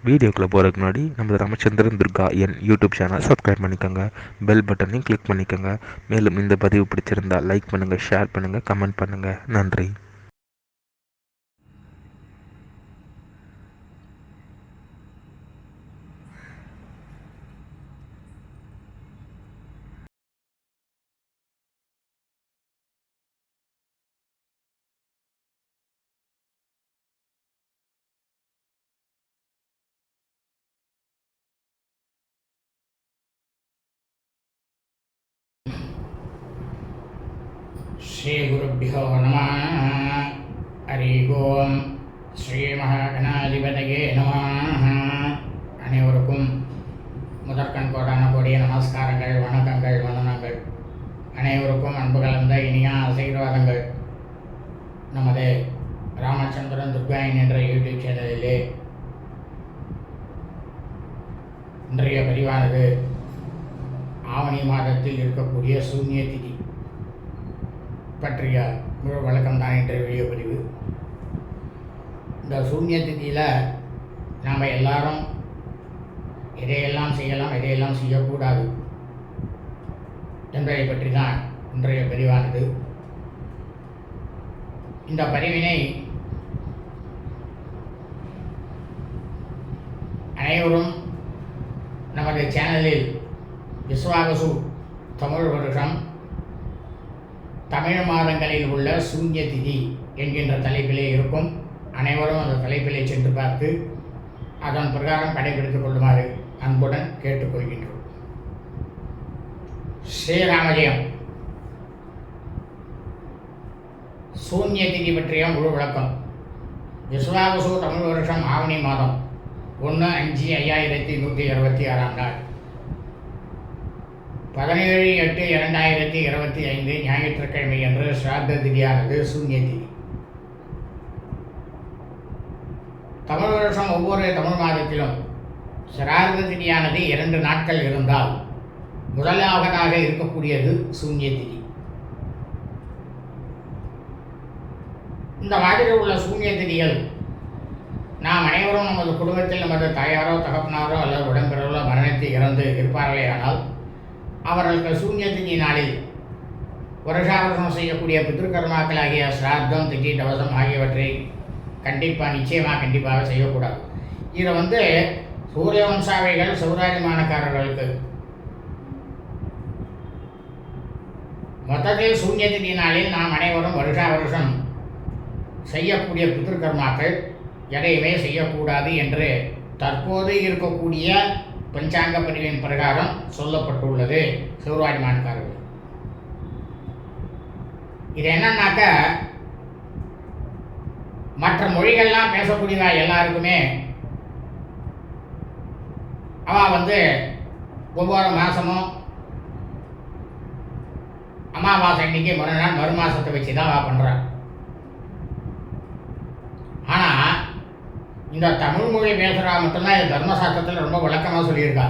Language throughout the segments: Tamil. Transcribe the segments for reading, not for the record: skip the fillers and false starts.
வீடியோக்குள்ளே போகிறதுக்கு முன்னாடி நம்ம ராமச்சந்திரன் துர்கா என் யூடியூப் சேனல் சப்ஸ்கிரைப் பண்ணிக்கோங்க, பெல் பட்டனையும் கிளிக் பண்ணிக்கோங்க. மேலும் இந்த பதிவு பிடிச்சிருந்தால் லைக் பண்ணுங்கள், ஷேர் பண்ணுங்கள், கமெண்ட் பண்ணுங்கள். நன்றி. श्रीगुरुभ्यो नमः. हरि ओम. ஸ்ரீ மகாகணாதிபதியே நமः. அனைவருக்கும் முதற்கண் கோடான கோடிய நமஸ்காரங்கள், வணக்கங்கள், வந்தனங்கள். அனைவருக்கும் அன்பு கலந்த இனிய ஆசீர்வாதங்கள். நமது ராமச்சந்திரன் துர்காயின் என்ற யூடியூப் சேனலிலே இன்றைய பதிவானது ஆவணி மாதத்தில் இருக்கக்கூடிய சூன்ய திதி பற்றிய முழு வழக்கம் தான் இன்றைய வீடியோ பதிவு. இந்த சூன்ய திதியில் நாம் எல்லாரும் எதையெல்லாம் செய்யலாம், எதையெல்லாம் செய்யக்கூடாது என்பதை பற்றி தான் இன்றைய பதிவானது. இந்த பதிவினை அனைவரும் நமது சேனலில் விஸ்வாவசு தமிழ் வருஷம் தமிழ் மாதங்களில் உள்ள சூன்ய திதி என்கின்ற தலைப்பிலே இருக்கும். அனைவரும் அந்த தலைப்பிலே சென்று பார்த்து அதன் பிரகாரம் கடைபிடித்துக் கொள்ளுமாறு அன்புடன் கேட்டுக்கொள்கின்றோம். ஸ்ரீராமஜெயம். சூன்ய திதி பற்றிய முழு விளக்கம். விஸ்வாவசு தமிழ் வருஷம் ஆவணி மாதம் 1/5/5126 நாள் 17/8/2025 ஞாயிற்றுக்கிழமை என்று ஸ்ராத்த திதியானது சூன்ய திதி. தமிழ் வருஷம் ஒவ்வொரு தமிழ் மாதத்திலும் சிரார்த்த திதியானது 2 நாட்கள் இருந்தால் முதலாவதாக இருக்கக்கூடியது சூன்ய திதி. இந்த மாதிரி உள்ள சூன்ய திதிகள் நாம் அனைவரும் நமது குடும்பத்தில் நமது தாயாரோ தகப்பனாரோ அல்லது உடன்பிறவோ மரணத்தை இறந்து இருப்பார்களே ஆனால் அவர்களுக்கு சூன்ய திதி நாளில் வருஷாவருஷம் செய்யக்கூடிய பித்ருக்கர்மாக்களாகிய சிராத்தம், திதி, தவசம் ஆகியவற்றை கண்டிப்பாக செய்யக்கூடாது. இதை சூரிய வம்சாவைகள், சௌராஜமானக்காரர்களுக்கு மொத்தத்தில் சூன்ய திதி நாளில் நாம் அனைவரும் வருஷாவருஷம் செய்யக்கூடிய பித்ருக்கர்மாக்கள் எதையுமே செய்யக்கூடாது என்று தற்போது இருக்கக்கூடிய பஞ்சாங்க பதிவின் பிரகாரம் சொல்லப்பட்டுள்ளது சௌராஜமானக்காரர்கள். இது என்னன்னாக்க, மற்ற மொழிகள்லாம் பேசக்கூடியதா எல்லாருக்குமே அவள் ஒவ்வொரு மாதமும் அமாவாசை அன்னைக்கு மறுநாள் மறு மாதத்தை வச்சு தான் அவள் பண்ணுறான். ஆனால் இந்த தமிழ் மொழி பேசுகிறா மட்டும்தான் இந்த தர்மசாஸ்திரத்தில் ரொம்ப விளக்கமாக சொல்லியிருக்கா.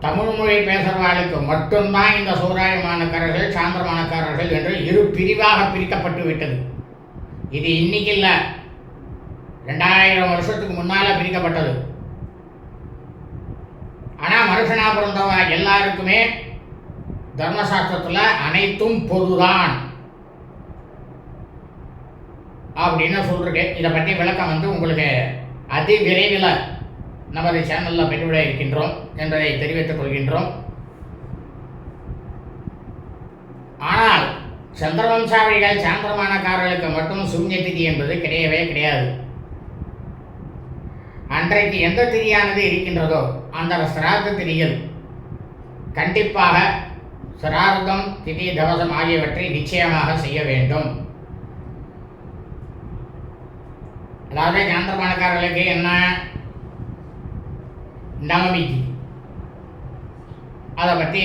தமிழ் மொழி பேசுகிறவாளுக்கு மட்டும்தான் இந்த சௌராயமானக்காரர்கள், சாந்திரமானக்காரர்கள் என்று 2 பிரிவாக பிரிக்கப்பட்டு விட்டது. இது இன்னைக்கு இல்லை, 2000 வருஷத்துக்கு முன்னால் பிரிக்கப்பட்டது. ஆனால் மனுஷனா பிறந்தவ எல்லாருக்குமே தர்மசாஸ்திரத்தில் அனைத்தும் பொதுதான் அப்படின்னு சொல்லிருக்கேன். இதை பற்றி விளக்கம் உங்களுக்கு அதி விரைவில் நமது சேனலில் பெற்றுவிட இருக்கின்றோம் என்பதை தெரிவித்துக் கொள்கின்றோம். ஆனால் சந்திரவம்சாவளிகள், சாந்திரமானக்காரர்களுக்கு மட்டும் சூன்ய திதி என்பது கிடையவே கிடையாது. அன்றைக்கு எந்த திதியானது இருக்கின்றதோ அந்த சிராத்த திதியில் கண்டிப்பாக சிரார்த்தம், திதி, தவசம் ஆகியவற்றை நிச்சயமாக செய்ய வேண்டும். அதாவது சாந்திரமானக்காரர்களுக்கு என்ன, நவமி திதி, அதை பற்றி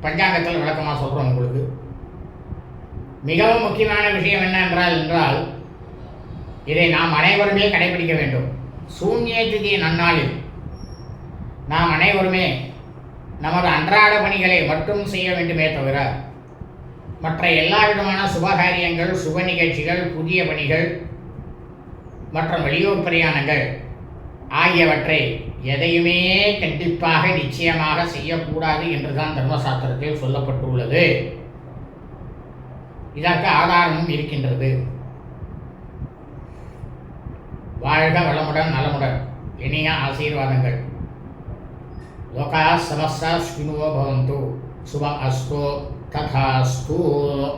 பஞ்சாங்கத்தில் விளக்கமாக சொல்கிறோம். உங்களுக்கு மிகவும் முக்கியமான விஷயம் என்னென்றால் இதை நாம் அனைவருமே கடைபிடிக்க வேண்டும். சூன்ய திதி நன்னாளில் நாம் அனைவருமே நமது அன்றாட பணிகளை மட்டும் செய்ய வேண்டுமே தவிர மற்ற எல்லா விதமான சுபகாரியங்கள், சுப நிகழ்ச்சிகள், புதிய பணிகள் மற்றும் வெளியூர் பிரயாணங்கள் ஆகியவற்றை எதையுமே கண்டிப்பாக நிச்சயமாக செய்யக்கூடாது என்றுதான் தர்மசாஸ்திரத்தில் சொல்லப்பட்டுள்ளது. இதற்கு ஆதாரமும் இருக்கின்றது. வாழ்க வளமுடன் நலமுடன். இனிய ஆசீர்வாதங்கள். லோகா சமஸ்தா ஸ்கினுவோ பவந்து. சுபம் அஸ்து. ததாஸ்து.